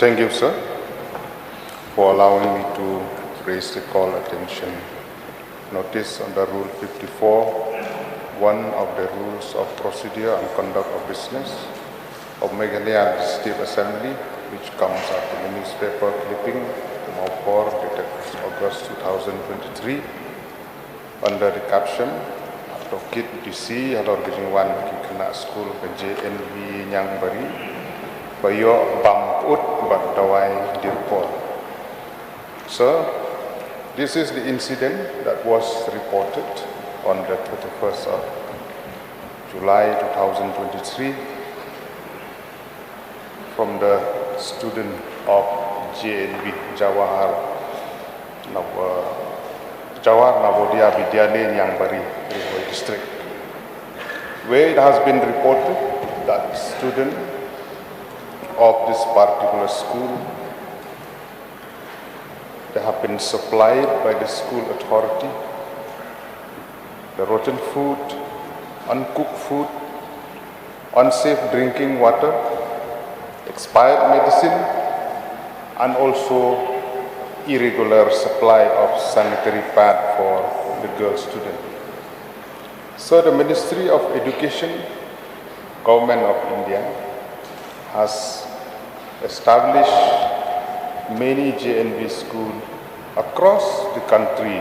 Thank you, sir, for allowing me to raise the call attention notice under Rule 54, one of the rules of procedure and conduct of business of Meghalaya State Assembly, which comes out in the newspaper clipping Nongpoh dated August 2023, under the caption Tokit DC Halor Jingduna kena Skul ke JNB Niangbari bayo bamut batawai dirpol. Sir, this is the incident that was reported on the 31st of July 2023 from the student of JNB Jawahar Navodaya Vidyalaya Niangbari district, where it has been reported that student of this particular school, they have been supplied by the school authority the rotten food, uncooked food, unsafe drinking water, expired medicine, and also irregular supply of sanitary pad for the girl student. So the Ministry of Education, Government of India, has established many JNB schools across the country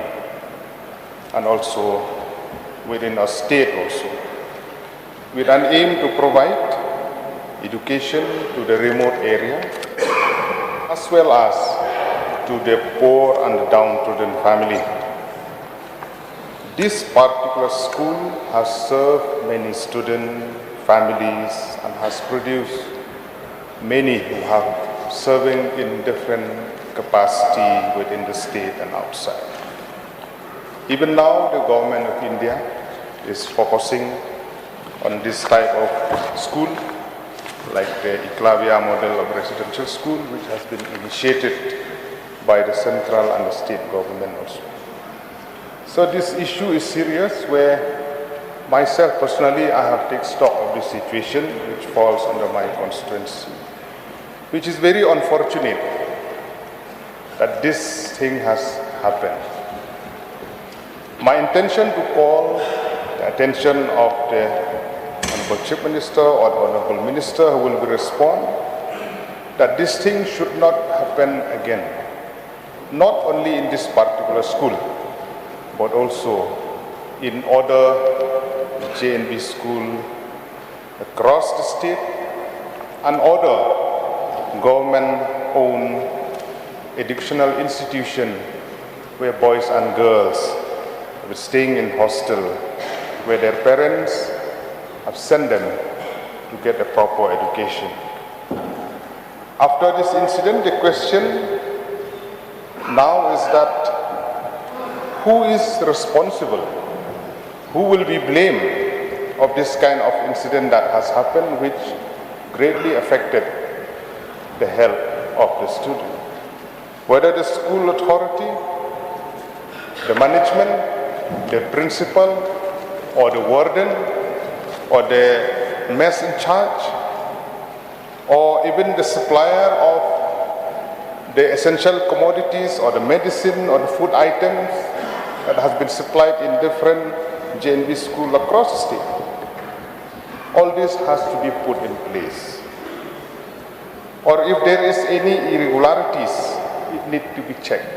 and also within our state also, with an aim to provide education to the remote area as well as to the poor and the downtrodden family. This particular school has served many student families and has produced many who have serving in different capacity within the state and outside. Even now, the government of India is focusing on this type of school, like the Iklavya model of residential school, which has been initiated by the central and the state government also. So this issue is serious, where myself personally, I have taken stock of this situation, which falls under my constituency, which is very unfortunate that this thing has happened. My intention to call the attention of the Honorable Chief Minister or the Honorable Minister who will be respond that this thing should not happen again, not only in this particular school, but also in other JNB school across the state and other government-owned educational institutions where boys and girls are staying in hostel, where their parents have sent them to get a proper education. After this incident, the question now is that who is responsible? Who will be blamed of this kind of incident that has happened, which greatly affected the health of the student? Whether the school authority, the management, the principal, or the warden, or the mess in charge, or even the supplier of the essential commodities or the medicine or the food items that has been supplied in different JNB schools across the state. All this has to be put in place. Or if there is any irregularities, it needs to be checked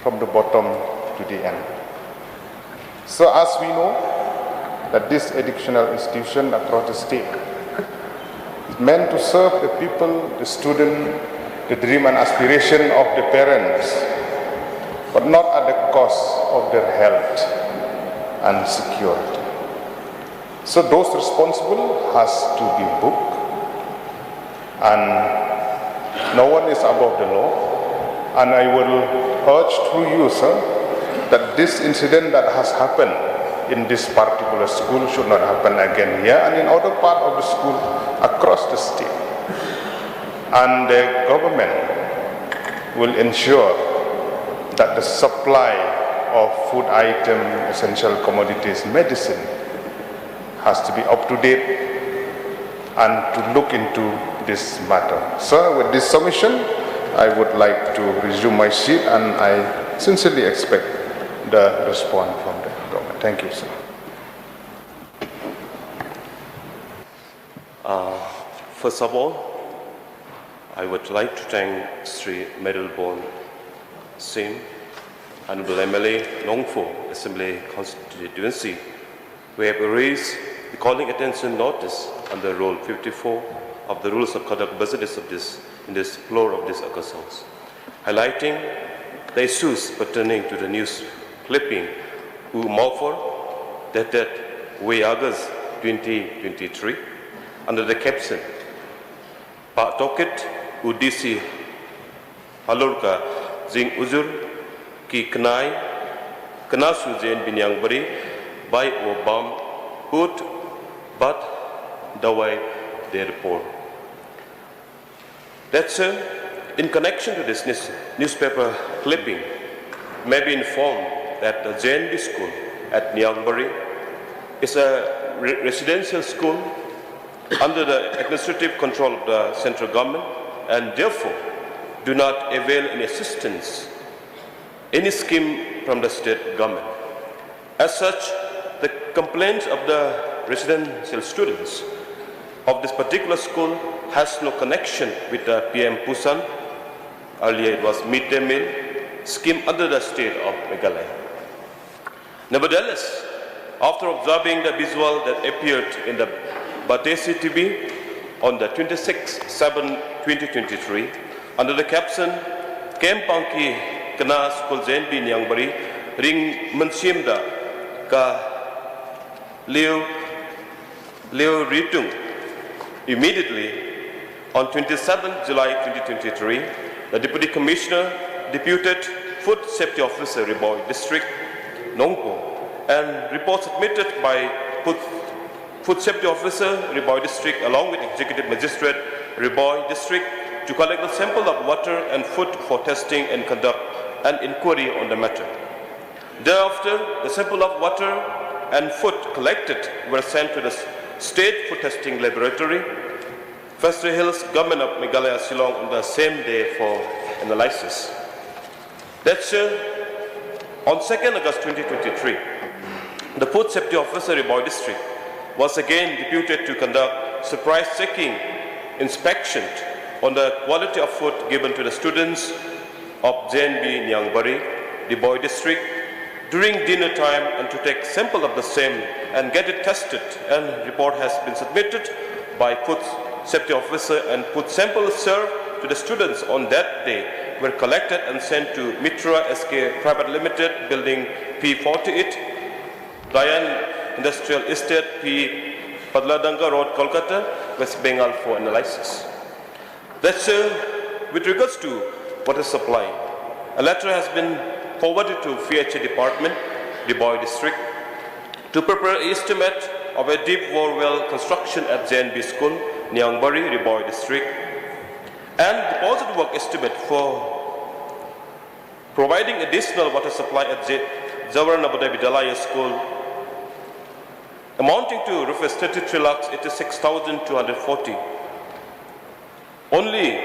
from the bottom to the end. So as we know that this educational institution across the state is meant to serve the people, the student, the dream and aspiration of the parents, but not at the cost of their health and security. So those responsible has to be booked, and no one is above the law. And I will urge through you, sir, that this incident that has happened in this particular school should not happen again here and in other part of the school across the state. And the government will ensure that the supply of food items, essential commodities, medicine has to be up to date, and to look into this matter. Sir, with this submission, I would like to resume my seat, and I sincerely expect the response from the government. Thank you, sir. First of all, I would like to thank Sri Medalborn Singh, Honorable MLA Nongpoh Assembly Constituency, who have raised the calling attention notice under Rule 54 of the Rules of Conduct Business of this in this floor of this August House, highlighting the issues pertaining to the news clipping dated August 2023 under the caption Pak Toket Udisi Halor ka Jing Uzur ki Kena Sujen bin Niangbari by Obam put but Dawai their report. That's in connection to this newspaper clipping, may be informed that the JNB school at Niangbari is a residential school under the administrative control of the central government, and therefore do not avail any assistance, any scheme from the state government. As such, the complaints of the residential students of this particular school has no connection with the PM Pusan. Earlier it was midday meal scheme under the state of Meghalaya. Nevertheless, after observing the visual that appeared in the Batesi TV on the 26/7/2023 under the caption Kem Pangki Kena Skul JNB Niangbari Ring Mensiemda Ka Leo Ritung, immediately on 27 July 2023, the Deputy Commissioner, Deputed Food Safety Officer, Riboy District, Nongpoh, and reports submitted by Food Safety Officer, Riboy District, along with Executive Magistrate, Riboy District, to collect a sample of water and food for testing and conduct an inquiry on the matter. Thereafter, the sample of water and food collected were sent to the State Food Testing Laboratory, Festre Hills, Government of Meghalaya, Shillong, on the same day for analysis. That's on 2nd August 2023, the Food Safety Officer, Riboy District, was again deputed to conduct surprise checking inspection on the quality of food given to the students of JNB Niangbari, Riboy District, during dinner time, and to take sample of the same and get it tested, and report has been submitted by Food Safety Officer, and food samples served to the students on that day were collected and sent to Mitra SK Private Limited, Building P48, Ryan Industrial Estate, P. Padladanga Road, Kolkata, West Bengal, for analysis. That's with regards to water supply. A letter has been forwarded to VHA Department, Riboy District, to prepare an estimate of a deep bore well construction at JNB School, Niangbari, Riboy District, and deposit work estimate for providing additional water supply at Jawara Navodaya Vidyalaya School, amounting to Rs 33,86,240, only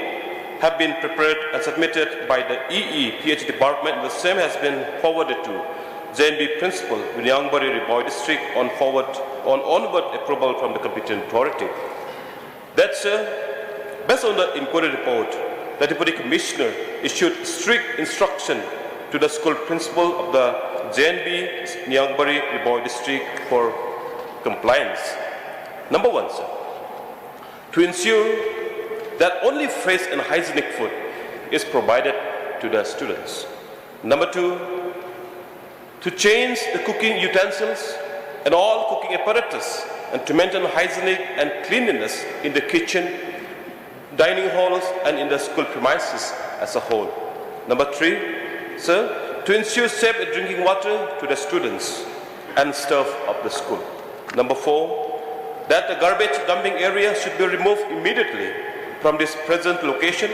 have been prepared and submitted by the EE/PH Department, and the same has been forwarded to JNB Principal, Niangbari, Riboy District, on onward approval from the competent authority. That's based on the inquiry report, the Deputy Commissioner issued strict instruction to the school principal of the JNB Niangbari, Riboy District for compliance. Number one, sir, to ensure that only fresh and hygienic food is provided to the students. Number two, to change the cooking utensils and all cooking apparatus, and to maintain hygienic and cleanliness in the kitchen, dining halls, and in the school premises as a whole. Number three, sir, to ensure safe drinking water to the students and staff of the school. Number four, that the garbage dumping area should be removed immediately from this present location,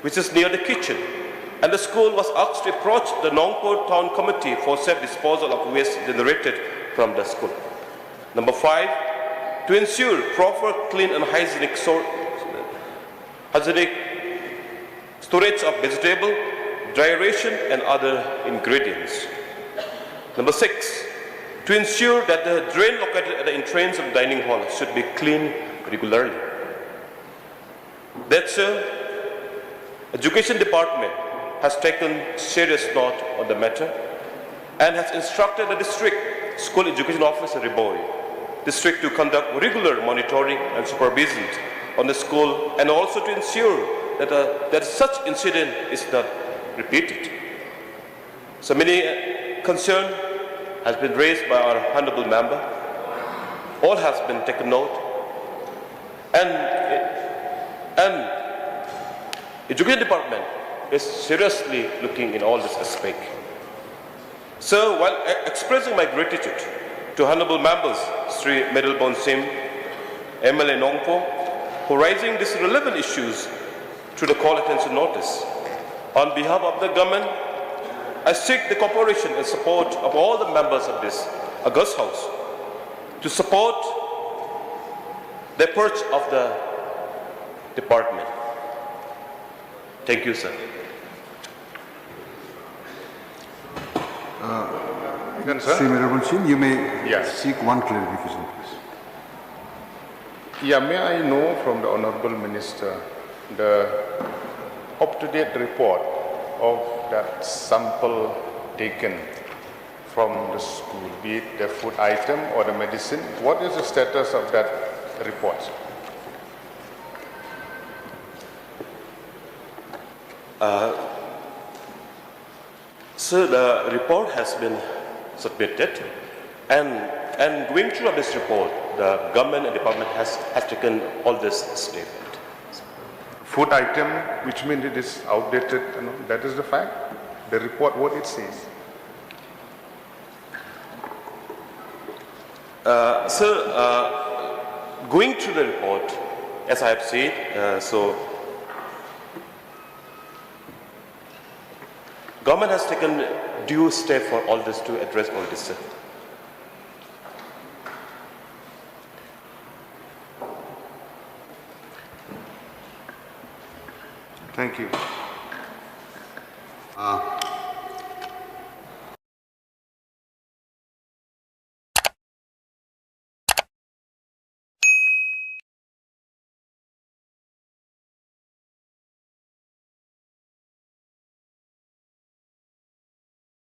which is near the kitchen, and the school was asked to approach the Nongpoh Town Committee for safe disposal of waste generated from the school. Number five, to ensure proper, clean and hygienic hygienic storage of vegetable, dry ration and other ingredients. Number 6, to ensure that the drain located at the entrance of the dining hall should be cleaned regularly. That's Education Department has taken serious note on the matter and has instructed the district school education officer district to conduct regular monitoring and supervision on the school and also to ensure that such incident is not repeated. So many concern has been raised by our honorable member. All has been taken note, and Education Department is seriously looking in all this aspect. So while expressing my gratitude to honorable members Sri Medalbon Sim, MLA Nongpoh, for raising these relevant issues to the call attention notice, on behalf of the government, I seek the cooperation and support of all the members of this August House to support the approach of the department. Thank you, sir. Sri Medalbon, you may Yes. seek one clarification, please. Yeah, may I know from the Honorable Minister the up-to-date report of that sample taken from the school, be it the food item or the medicine? What is the status of that report? So the report has been submitted, and going through this report, the government and department has taken all this statement. Food item, which means it is outdated, that is the fact. The report, what it says. Going through the report, as I have said, so government has taken due step for all this to address all this. Thank you.